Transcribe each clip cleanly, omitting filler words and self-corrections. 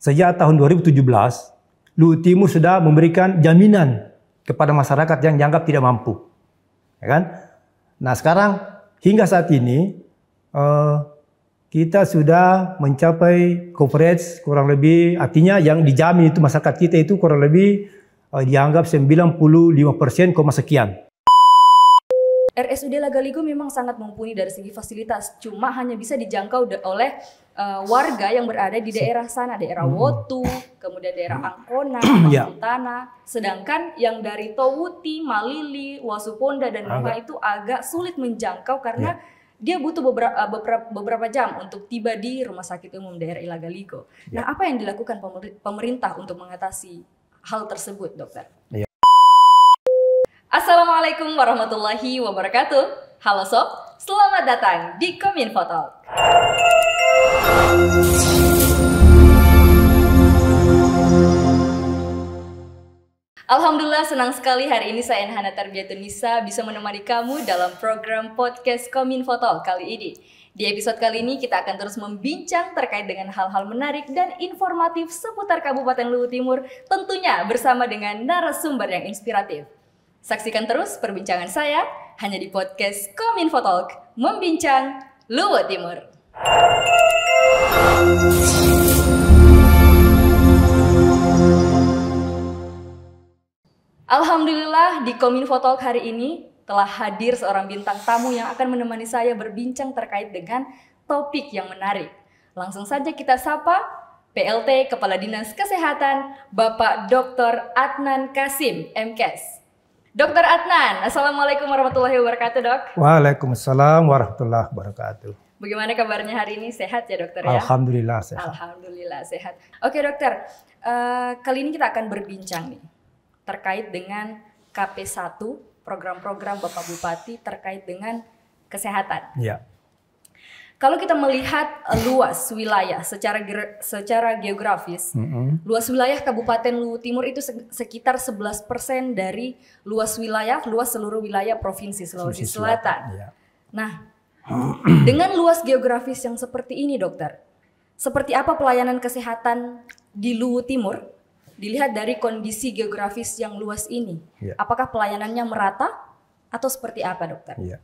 sejak tahun 2017, Luhut Timur sudah memberikan jaminan kepada masyarakat yang dianggap tidak mampu. Ya kan? Nah sekarang hingga saat ini kita sudah mencapai coverage kurang lebih, artinya yang dijamin itu masyarakat kita itu kurang lebih dianggap 95% sekian. RSUD Lagaligo memang sangat mumpuni dari segi fasilitas, cuma hanya bisa dijangkau oleh warga yang berada di daerah sana, daerah Wotu, kemudian daerah Angkona, Utana. Sedangkan yang dari Towuti, Malili, Wasuponda dan Muha itu agak sulit menjangkau karena dia butuh beberapa jam untuk tiba di Rumah Sakit Umum Daerah Lagaligo. Nah, apa yang dilakukan pemerintah untuk mengatasi hal tersebut, dokter? Assalamualaikum warahmatullahi wabarakatuh. Halo Sob, selamat datang di Kominfo Talk. Alhamdulillah senang sekali hari ini saya Enhana Tarbiatun Nisa bisa menemani kamu dalam program podcast Kominfo Talk kali ini. Di episode kali ini kita akan terus membincang terkait dengan hal-hal menarik dan informatif seputar Kabupaten Luhut Timur, tentunya bersama dengan narasumber yang inspiratif. Saksikan terus perbincangan saya hanya di podcast Kominfo Talk, membincang Luhut Timur. Alhamdulillah di Kominfo Talk hari ini telah hadir seorang bintang tamu yang akan menemani saya berbincang terkait dengan topik yang menarik. Langsung saja kita sapa PLT Kepala Dinas Kesehatan Bapak Dr. Adnan Kasim, MKes. Dr. Adnan, Assalamualaikum warahmatullahi wabarakatuh, Dok. Waalaikumsalam warahmatullahi wabarakatuh. Bagaimana kabarnya hari ini? Sehat ya, Dokter ya? Alhamdulillah sehat. Alhamdulillah sehat. Oke, Dokter. Kali ini kita akan berbincang nih terkait dengan KP1, program-program Bapak Bupati terkait dengan kesehatan. Ya. Kalau kita melihat luas wilayah secara geografis, luas wilayah Kabupaten Luhut Timur itu sekitar 11% dari luas seluruh wilayah Provinsi Sulawesi Selatan. Ya. Nah, dengan luas geografis yang seperti ini, Dokter, seperti apa pelayanan kesehatan di Luhut Timur? Dilihat dari kondisi geografis yang luas ini, apakah pelayanannya merata atau seperti apa, Dokter? Ya.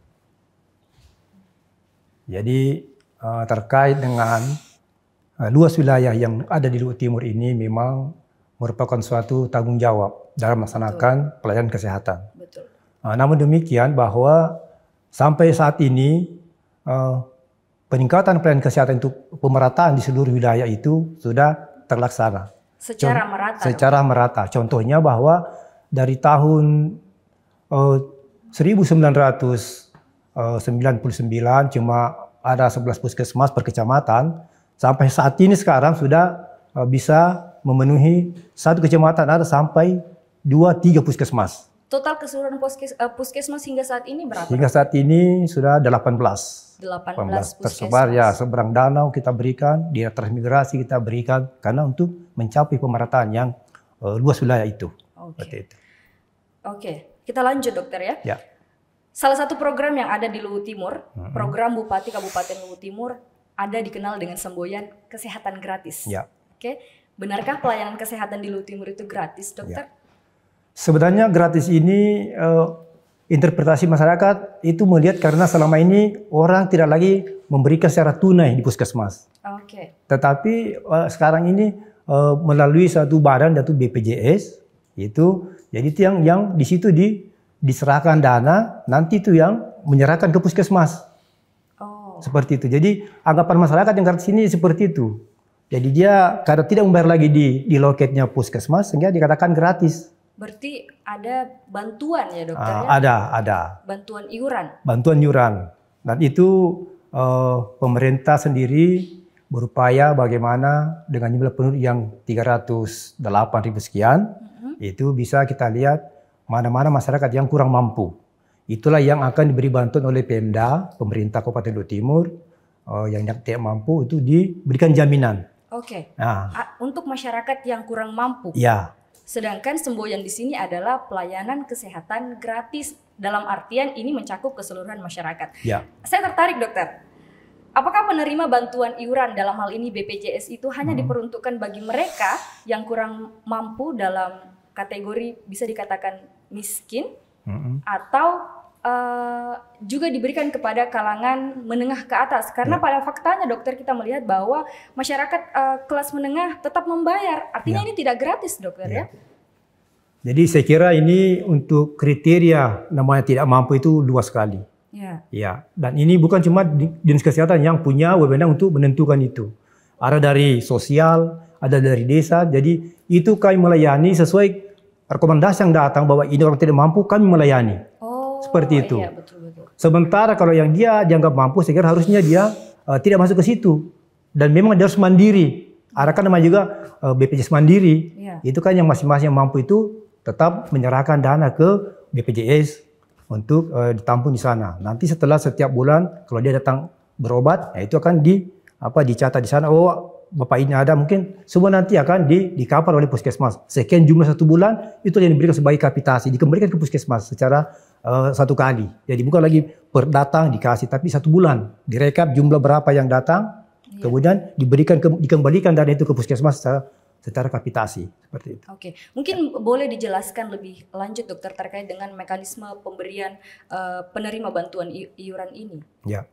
Jadi terkait dengan luas wilayah yang ada di Luhut Timur ini memang merupakan suatu tanggung jawab dalam melaksanakan pelayanan kesehatan. Betul. Namun demikian bahwa sampai saat ini peningkatan pelayanan kesehatan itu pemerataan di seluruh wilayah itu sudah terlaksana. Secara merata. Contohnya bahwa dari tahun 1999 cuma ada 11 puskesmas per kecamatan, sampai saat ini sekarang sudah bisa memenuhi satu kecamatan ada sampai 2-3 puskesmas. Total keseluruhan puskesmas hingga saat ini berapa? Hingga saat ini sudah 18 tersebar ya, seberang danau kita berikan, di transmigrasi kita berikan karena untuk mencapai pemerataan yang luas wilayah itu. Oke, kita lanjut, Dokter ya. Ya. Salah satu program yang ada di Luhut Timur, program Bupati Kabupaten Luhut Timur ada dikenal dengan semboyan kesehatan gratis. Ya. Oke, benarkah pelayanan kesehatan di Luhut Timur itu gratis, Dokter? Ya. Sebenarnya gratis ini interpretasi masyarakat itu melihat karena selama ini orang tidak lagi memberikan secara tunai di puskesmas. Tetapi sekarang ini melalui satu badan yaitu BPJS itu, jadi itu yang di situ diserahkan dana, nanti itu yang menyerahkan ke puskesmas. Seperti itu. Jadi anggapan masyarakat yang gratis ini seperti itu. Jadi dia karena tidak membayar lagi di loketnya puskesmas sehingga dikatakan gratis. Berarti ada bantuan ya, Dokter? Ada. Bantuan iuran? Bantuan iuran. Dan itu pemerintah sendiri berupaya bagaimana dengan jumlah penduduk yang 308.000 sekian, itu bisa kita lihat mana-mana masyarakat yang kurang mampu. Itulah yang akan diberi bantuan oleh Pemda, pemerintah Kabupaten Luhut Timur, yang tidak mampu itu diberikan jaminan. Untuk masyarakat yang kurang mampu? Ya. Sedangkan semboyan di sini adalah pelayanan kesehatan gratis, dalam artian ini mencakup keseluruhan masyarakat. Ya. Saya tertarik, Dokter. apakah penerima bantuan iuran dalam hal ini BPJS itu hanya diperuntukkan bagi mereka yang kurang mampu dalam kategori bisa dikatakan miskin, atau juga diberikan kepada kalangan menengah ke atas? Karena pada faktanya dokter, kita melihat bahwa masyarakat kelas menengah tetap membayar. Artinya ini tidak gratis, dokter ya. Jadi saya kira ini untuk kriteria namanya tidak mampu itu luas sekali. Ya, dan ini bukan cuma dinas kesehatan yang punya wewenang untuk menentukan itu. Ada dari sosial, ada dari desa. Jadi itu kami melayani sesuai rekomendasi yang datang bahwa ini orang tidak mampu, kami melayani. Seperti itu. Iya, betul. Sementara kalau yang dia dianggap mampu, saya kira harusnya dia tidak masuk ke situ. Dan memang dia harus mandiri. Ada kan namanya juga BPJS mandiri. Itu kan yang masing-masing yang mampu itu tetap menyerahkan dana ke BPJS untuk ditampung di sana. Nanti setelah setiap bulan kalau dia datang berobat, ya itu akan dicatat di sana. Oh, Bapak ini ada, mungkin semua nanti akan di-cover oleh puskesmas. Sekian jumlah 1 bulan itu yang diberikan sebagai kapitasi, dikembalikan ke puskesmas secara 1 kali. Jadi bukan lagi per datang dikasih, tapi 1 bulan direkap jumlah berapa yang datang, kemudian dikembalikan dana itu ke puskesmas secara kapitasi, seperti itu. Oke, mungkin boleh dijelaskan lebih lanjut dokter terkait dengan mekanisme pemberian penerima bantuan iuran ini. Ya,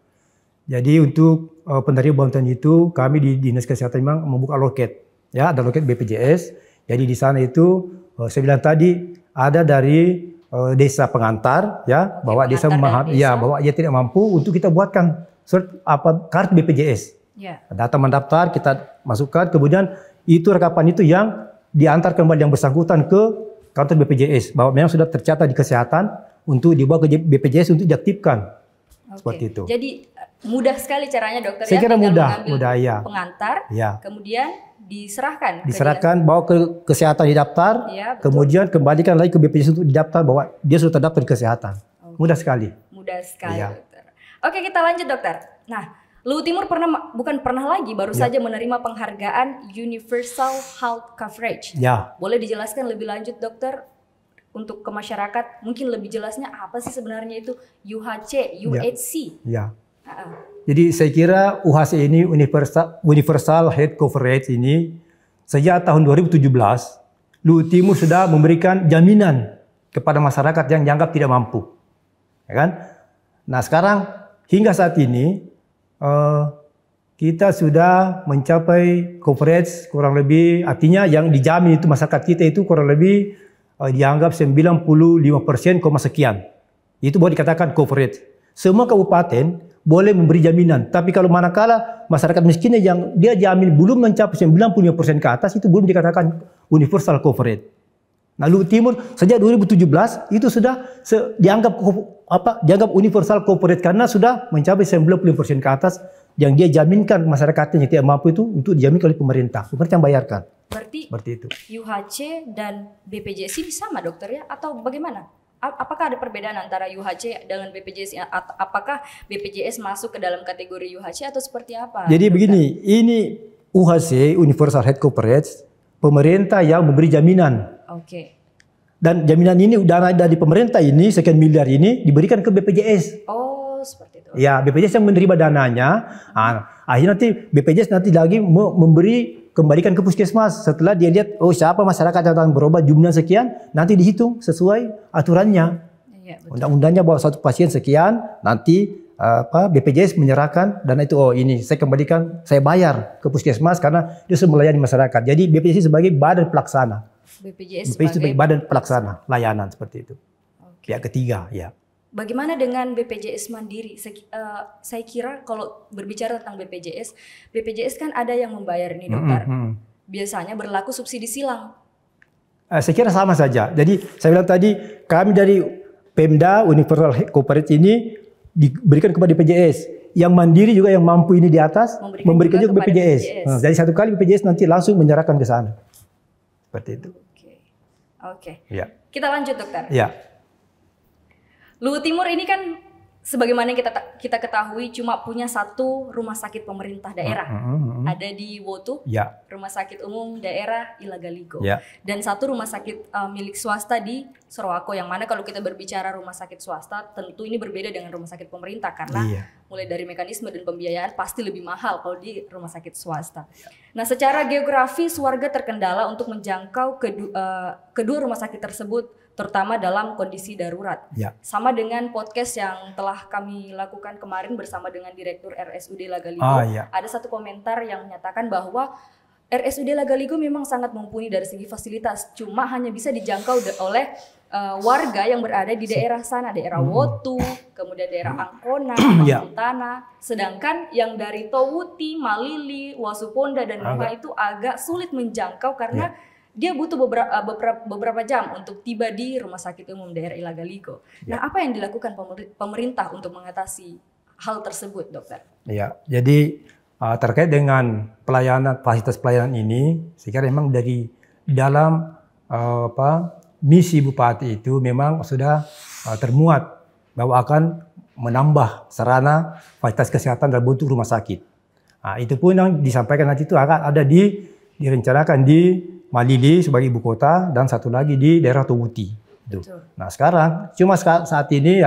jadi untuk penerima bantuan itu kami di Dinas Kesehatan memang membuka loket, ya ada loket BPJS. Jadi di sana itu saya bilang tadi ada dari desa pengantar, ya bahwa desa memahami, ya bahwa dia tidak mampu, untuk kita buatkan surat kartu BPJS. Data mendaftar kita masukkan, kemudian itu rekapan itu yang diantar kembali yang bersangkutan ke kantor BPJS bahwa memang sudah tercatat di kesehatan untuk dibawa ke BPJS untuk diaktifkan. Seperti itu. Jadi mudah sekali caranya dokter. Saya kira mudah ya. Pengantar, kemudian diserahkan. Bawa ke kesehatan didaftar, kemudian kembalikan lagi ke BPJS untuk didaftar bahwa dia sudah terdaftar di kesehatan. Mudah sekali. Mudah sekali dokter. Oke, kita lanjut dokter. Nah, Luhut Timur baru saja menerima penghargaan Universal Health Coverage. Boleh dijelaskan lebih lanjut dokter untuk ke masyarakat, mungkin lebih jelasnya apa sih sebenarnya itu UHC? Jadi saya kira UHC ini Universal Health Coverage ini sejak tahun 2017 Luhut Timur sudah memberikan jaminan kepada masyarakat yang dianggap tidak mampu, ya kan? Nah sekarang hingga saat ini kita sudah mencapai coverage kurang lebih, artinya yang dijamin itu masyarakat kita itu kurang lebih dianggap 95% sekian. Itu boleh dikatakan coverage. Semua kabupaten boleh memberi jaminan, tapi kalau manakala masyarakat miskinnya yang dia jamin belum mencapai 95% ke atas, itu belum dikatakan universal coverage. Nah, Luhut Timur sejak 2017 itu sudah dianggap universal coverage karena sudah mencapai 95% ke atas yang dia jaminkan masyarakatnya yang tidak mampu itu untuk dijaminkan oleh pemerintah. Pemerintah yang bayarkan. Berarti seperti itu. UHC dan BPJS ini sama dokter ya, atau bagaimana? Apakah ada perbedaan antara UHC dengan BPJS? Apakah BPJS masuk ke dalam kategori UHC atau seperti apa? Jadi dokter? Begini, ini UHC Universal Health Coverage, pemerintah yang memberi jaminan. Dan jaminan ini dana dari pemerintah ini sekian miliar ini diberikan ke BPJS. Seperti itu. Ya, BPJS yang menerima dananya. Akhirnya nanti BPJS nanti lagi kembalikan ke puskesmas setelah dia lihat siapa masyarakat yang berobat jumlah sekian, nanti dihitung sesuai aturannya. Undang-undangnya bahwa satu pasien sekian, nanti BPJS menyerahkan dana itu, ini saya kembalikan, saya bayar ke puskesmas karena dia sudah melayani masyarakat. Jadi BPJS sebagai badan pelaksana. BPJS sebagai badan pelaksana layanan, seperti itu. Pihak ketiga, ya. Bagaimana dengan BPJS Mandiri? Saya kira kalau berbicara tentang BPJS kan ada yang membayar nih dokter. Biasanya berlaku subsidi silang. Saya kira sama saja. Jadi saya bilang tadi, kami dari Pemda Universal Coverage ini diberikan kepada BPJS. Yang mandiri juga yang mampu ini di atas memberikan juga ke BPJS. Jadi satu kali BPJS nanti langsung menyerahkan ke sana. Seperti itu. Oke. Ya. Kita lanjut dokter. Ya. Luhut Timur ini kan sebagaimana yang kita ketahui cuma punya satu rumah sakit pemerintah daerah. Ada di Wotu, Rumah Sakit Umum Daerah Ilagaligo. Dan satu rumah sakit milik swasta di Sorowako, yang mana kalau kita berbicara rumah sakit swasta tentu ini berbeda dengan rumah sakit pemerintah karena mulai dari mekanisme dan pembiayaan pasti lebih mahal kalau di rumah sakit swasta. Nah, secara geografis warga terkendala untuk menjangkau kedua rumah sakit tersebut, terutama dalam kondisi darurat. Sama dengan podcast yang telah kami lakukan kemarin bersama dengan Direktur RSUD Lagaligo, ada satu komentar yang menyatakan bahwa RSUD Lagaligo memang sangat mumpuni dari segi fasilitas, cuma hanya bisa dijangkau oleh warga yang berada di daerah sana, daerah Wotu, kemudian daerah Angkona, Mangkutana, sedangkan yang dari Towuti, Malili, Wasuponda dan Lima itu agak sulit menjangkau karena dia butuh beberapa jam untuk tiba di Rumah Sakit Umum Daerah Ilagaligo. Nah, apa yang dilakukan pemerintah untuk mengatasi hal tersebut, dokter? Ya, jadi terkait dengan fasilitas pelayanan ini, saya kira memang dari dalam misi Bupati itu memang sudah termuat bahwa akan menambah sarana fasilitas kesehatan dalam bentuk rumah sakit. Nah, itu pun yang disampaikan nanti itu akan ada direncanakan di Malili sebagai ibu kota dan satu lagi di daerah Towuti. Nah, sekarang cuma saat ini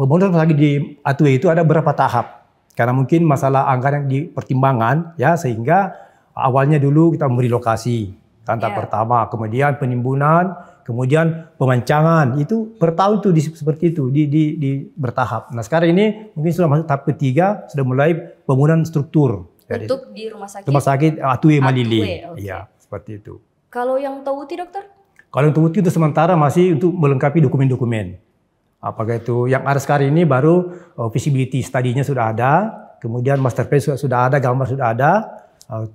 pembangunan lagi di Atue itu ada beberapa tahap karena mungkin masalah anggaran yang dipertimbangkan sehingga awalnya dulu kita memberi lokasi tahap pertama, kemudian penimbunan, kemudian pemancangan itu per tahun tuh seperti itu di bertahap. Nah, sekarang ini mungkin sudah masuk tahap ketiga, sudah mulai pembangunan struktur untuk di rumah sakit Atue Malili. Iya. Seperti itu. Kalau yang Towuti, dokter? Kalau yang Towuti itu sementara masih untuk melengkapi dokumen-dokumen. Apakah itu yang ada sekarang ini baru feasibility study-nya sudah ada, kemudian master plan sudah ada, gambar sudah ada,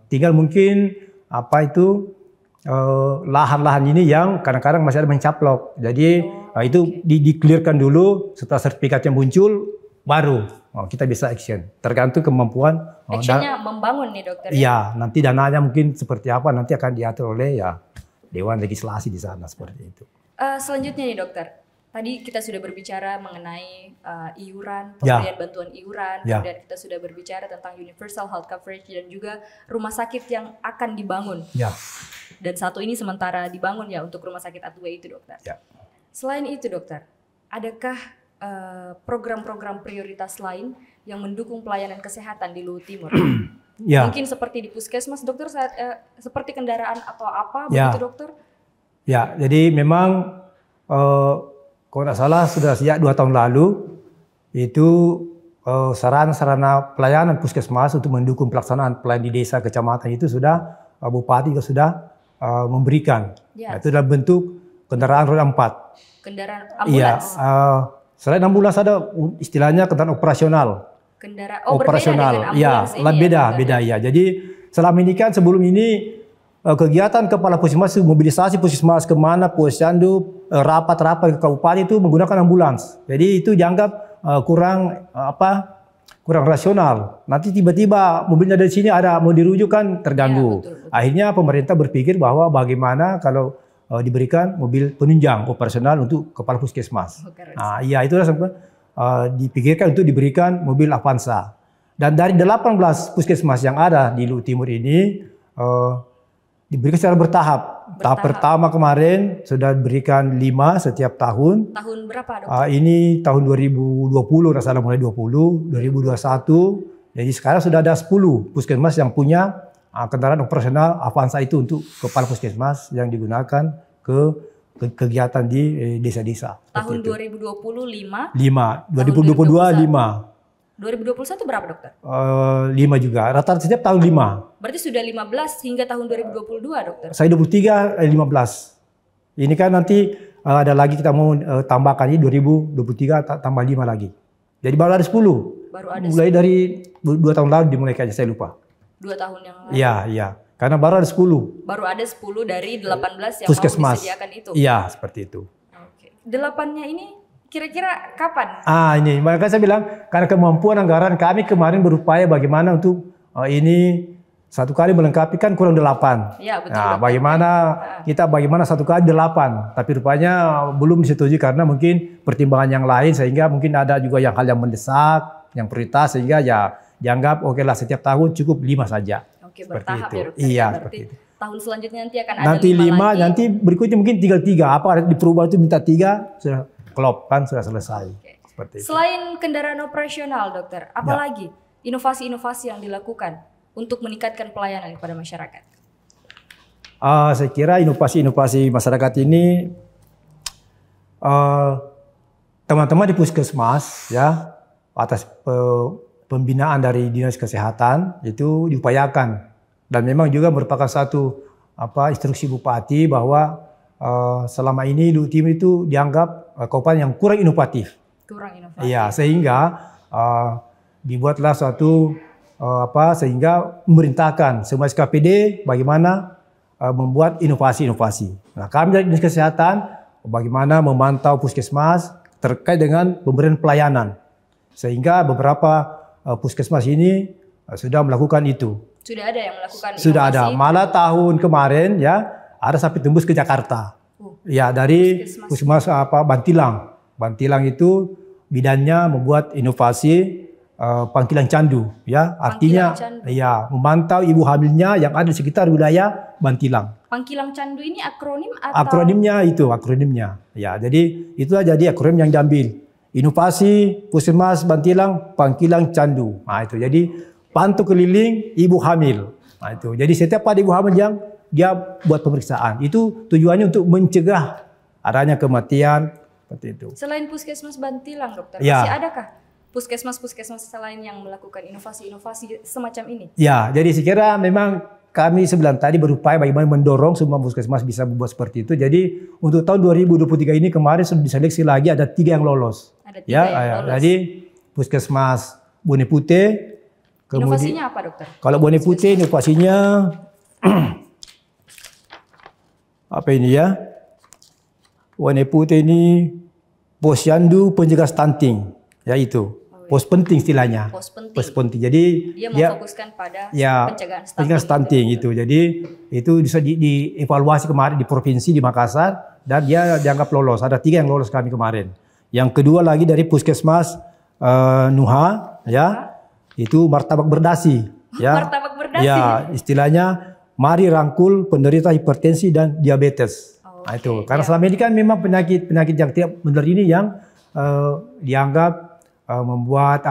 tinggal mungkin lahan-lahan ini yang kadang-kadang masih ada mencaplok. Jadi itu di-clearkan dulu, setelah sertifikatnya muncul baru kita bisa action. Tergantung kemampuan. Actionnya membangun nih, dokter. Iya, nanti dananya mungkin seperti apa nanti akan diatur oleh Dewan Legislasi di sana seperti itu. Selanjutnya nih, dokter. Tadi kita sudah berbicara mengenai iuran, pemberian bantuan iuran, kemudian kita sudah berbicara tentang universal health coverage dan juga rumah sakit yang akan dibangun. Dan satu ini sementara dibangun untuk rumah sakit Atue itu, dokter. Selain itu, dokter, adakah program-program prioritas lain yang mendukung pelayanan kesehatan di Luwu Timur? Mungkin seperti di puskesmas, dokter, seperti kendaraan atau apa begitu, dokter? Ya, jadi memang kalau tidak salah sudah sejak 2 tahun lalu itu sarana pelayanan puskesmas untuk mendukung pelaksanaan pelayanan di desa kecamatan itu sudah Bupati sudah memberikan. Itu dalam bentuk kendaraan roda 4. Kendaraan ambulans. Selain ambulans ada istilahnya kendaraan operasional. Operasional. Beda ya. Jadi selama ini kan sebelum ini kegiatan kepala puskesmas, mobilisasi puskesmas kemana, posyandu, rapat-rapat ke kabupaten itu menggunakan ambulans. Jadi itu dianggap kurang rasional. Nanti tiba-tiba mobilnya dari sini ada mau dirujuk kan terganggu. Betul. Akhirnya pemerintah berpikir bahwa bagaimana kalau diberikan mobil penunjang operasional untuk kepala puskesmas. Nah, itu dipikirkan untuk diberikan mobil Avanza. Dan dari 18 puskesmas yang ada di Luwu Timur ini diberikan secara bertahap. Tahap pertama kemarin sudah diberikan 5 setiap tahun. Tahun berapa, dokter? Ini tahun 2020, rasalah mulai 2021. Jadi sekarang sudah ada 10 puskesmas yang punya kendaraan operasional Avanza itu untuk kepala puskesmas yang digunakan ke kegiatan di desa-desa. Tahun 2020 5. 2022 5. 2021 berapa, dokter? 5 juga. Rata-rata setiap tahun 5. Berarti sudah 15 hingga tahun 2022, dokter? Saya 23, 15. Ini kan nanti ada lagi kita mau tambahkan ini 2023 tambah 5 lagi. Jadi baru ada 10. Mulai dari 2 tahun lalu dimulai kayaknya, saya lupa. 2 tahun yang lalu? Iya. Karena baru ada 10. Baru ada 10 dari 18 yang puskesmas mau disediakan itu? Iya, seperti itu. Oke. 8-nya ini kira-kira kapan? Ini makanya saya bilang karena kemampuan anggaran kami kemarin berupaya bagaimana untuk ini Satu kali melengkapi kan kurang 8. Ya, betul. Nah, bagaimana satu kali 8? Tapi rupanya belum disetujui karena mungkin pertimbangan yang lain, sehingga mungkin ada juga hal yang mendesak, yang prioritas, sehingga ya dianggap oke lah setiap tahun cukup 5 saja. Oke, bertahap ya, dokter. Iya, seperti itu. Tahun selanjutnya nanti akan ada 5 lagi. Nanti berikutnya mungkin tinggal 3. Apa di perubahan itu minta 3, sudah klop kan, sudah selesai. Seperti itu. Selain kendaraan operasional, dokter, apalagi inovasi-inovasi yang dilakukan untuk meningkatkan pelayanan kepada masyarakat? Saya kira inovasi-inovasi masyarakat ini teman-teman di puskesmas ya atas pembinaan dari Dinas Kesehatan itu diupayakan, dan memang juga merupakan satu instruksi Bupati bahwa selama ini Lutim itu dianggap kabupaten yang kurang inovatif. Iya, sehingga dibuatlah suatu sehingga memerintahkan semua SKPD bagaimana membuat inovasi-inovasi. Nah, kami dari Dinas Kesehatan bagaimana memantau puskesmas terkait dengan pemberian pelayanan, sehingga beberapa puskesmas ini sudah melakukan itu. Sudah ada yang melakukan inovasi? Sudah ada. Malah tahun kemarin ya ada sampai tembus ke Jakarta. Ya, dari puskesmas Bantilang. Bantilang itu bidannya membuat inovasi pangkilan candu, ya artinya ya memantau ibu hamilnya yang ada di sekitar wilayah Bantilang. Pangkilan candu ini akronim atau? Akronimnya, ya jadi itulah jadi akronim yang diambil. Inovasi Puskesmas Bantilang Pangkilan Candu. Nah itu jadi pantau keliling ibu hamil. Nah itu jadi setiap ada ibu hamil yang dia buat pemeriksaan. Itu tujuannya untuk mencegah adanya kematian seperti itu. Selain Puskesmas Bantilang, dokter, masih adakah puskesmas-puskesmas selain yang melakukan inovasi-inovasi semacam ini? Ya, jadi saya kira memang kami sebelum tadi berupaya bagaimana mendorong semua puskesmas bisa membuat seperti itu. Jadi untuk tahun 2023 ini kemarin sudah diseleksi lagi ada 3 yang lolos. Ada 3 yang lolos. Jadi Puskesmas Bone Putih. Inovasinya apa, dokter? Kalau Bone Putih inovasinya apa ini ya? Bone Putih ini posyandu pencegah stunting, ya itu. Pos penting istilahnya. Pos penting. Jadi dia memfokuskan pada pencegahan stunting itu. Jadi itu bisa dievaluasi kemarin di provinsi di Makassar dan dia dianggap lolos. Ada 3 yang lolos kami kemarin. Yang kedua lagi dari Puskesmas Nuha, ya itu martabak berdasi. Ya, martabak berdasi. Ya istilahnya mari rangkul penderita hipertensi dan diabetes. Nah itu karena selama ini kan memang penyakit yang tidak benar ini yang dianggap membuat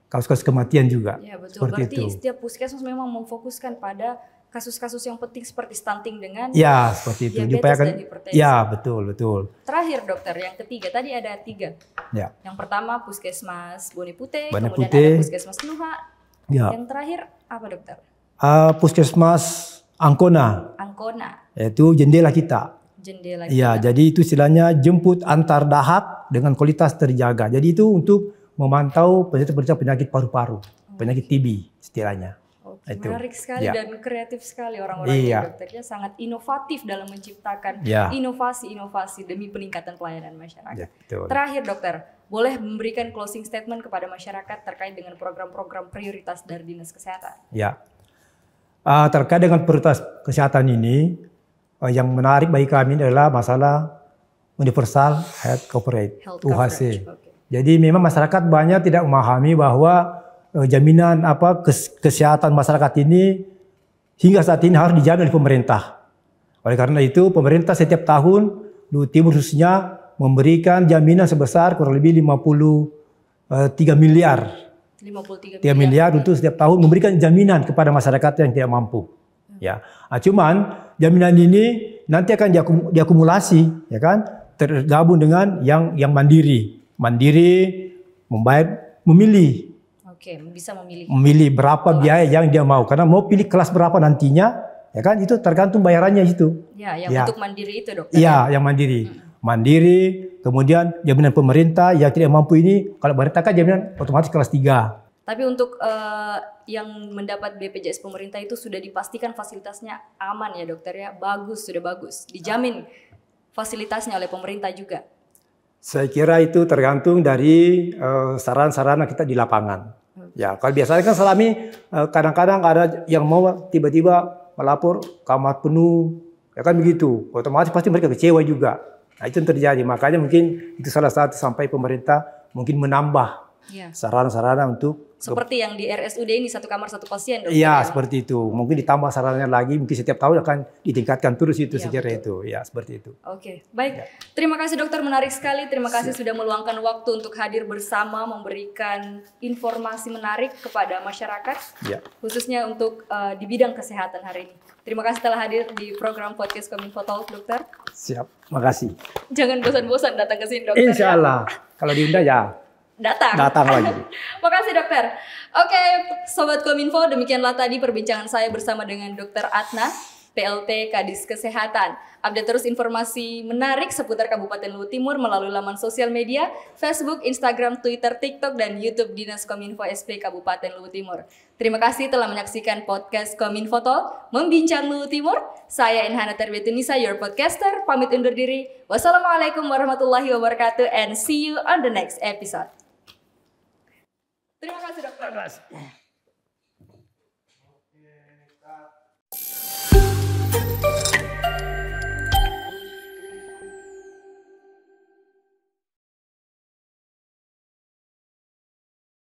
kasus-kasus kematian juga. Ya betul. Berarti setiap puskesmas memang memfokuskan pada kasus-kasus yang penting seperti stunting dengan seperti itu. Diabetes dan hipertensi. Ya betul. Terakhir dokter, yang ketiga tadi ada 3. Ya. Yang pertama Puskesmas Bone Putih, kemudian ada Puskesmas Nuha. Ya. Yang terakhir apa, dokter? Puskesmas Angkona. Yaitu jendela kita. Ya, jadi itu istilahnya jemput antar dahak dengan kualitas terjaga. Jadi itu untuk memantau penderita penyakit paru-paru, penyakit TB istilahnya. Itu. Menarik sekali dan kreatif sekali orang-orang dokternya, sangat inovatif dalam menciptakan inovasi-inovasi demi peningkatan pelayanan masyarakat. Terakhir dokter, boleh memberikan closing statement kepada masyarakat terkait dengan program-program prioritas dari Dinas Kesehatan? Ya, terkait dengan prioritas kesehatan ini, yang menarik bagi kami adalah masalah Universal Health Coverage (UHC). Jadi memang masyarakat banyak tidak memahami bahwa jaminan kesehatan masyarakat ini hingga saat ini harus dijamin oleh pemerintah. Oleh karena itu pemerintah setiap tahun Lutim khususnya memberikan jaminan sebesar kurang lebih 53 miliar. 3 miliar untuk setiap tahun memberikan jaminan kepada masyarakat yang tidak mampu. Ya, cuman jaminan ini nanti akan diakumulasi, ya kan, tergabung dengan yang mandiri, memilih. Bisa memilih berapa biaya yang dia mau, karena mau pilih kelas berapa nantinya, ya kan, itu tergantung bayarannya itu. Ya, yang untuk mandiri itu, dokter. Iya, yang mandiri. Mandiri, kemudian jaminan pemerintah yang tidak mampu ini, kalau pemerintah kan jaminan otomatis kelas 3. Tapi untuk yang mendapat BPJS pemerintah itu sudah dipastikan fasilitasnya aman ya, dokter ya, sudah bagus, dijamin fasilitasnya oleh pemerintah juga. Saya kira itu tergantung dari sarana-sarana kita di lapangan. Ya, kalau biasanya kan Salami kadang-kadang ada yang mau tiba-tiba melapor kamar penuh, ya kan begitu. Otomatis pasti mereka kecewa juga. Nah, itu yang terjadi. Makanya mungkin itu salah satu sampai pemerintah mungkin menambah sarana-sarana untuk seperti yang di RSUD ini, satu kamar satu pasien, Dokter. Iya, seperti itu. Mungkin ditambah sarannya lagi, mungkin setiap tahun akan ditingkatkan terus itu sejarah itu. Ya, seperti itu. Oke, baik. Terima kasih Dokter, menarik sekali. Terima kasih sudah meluangkan waktu untuk hadir bersama memberikan informasi menarik kepada masyarakat, khususnya untuk di bidang kesehatan hari ini. Terima kasih telah hadir di program podcast Kominfo Talk, Dokter. Siap, makasih. Jangan bosan-bosan datang ke sini, Dokter. Insya Allah. Kalau diundang ya datang lagi. Makasih Dokter. Oke, Sobat Kominfo, demikianlah tadi perbincangan saya bersama dengan Dr. Atna, PLT Kadis Kesehatan. Update terus informasi menarik seputar Kabupaten Luwu Timur melalui laman sosial media, Facebook, Instagram, Twitter, TikTok, dan YouTube Dinas Kominfo SP Kabupaten Luwu Timur. Terima kasih telah menyaksikan podcast Kominfo Talk, Membincang Luwu Timur. Saya Inhana Terbetunisa, your podcaster, pamit undur diri. Wassalamualaikum warahmatullahi wabarakatuh, and see you on the next episode. Terima kasih Dokter.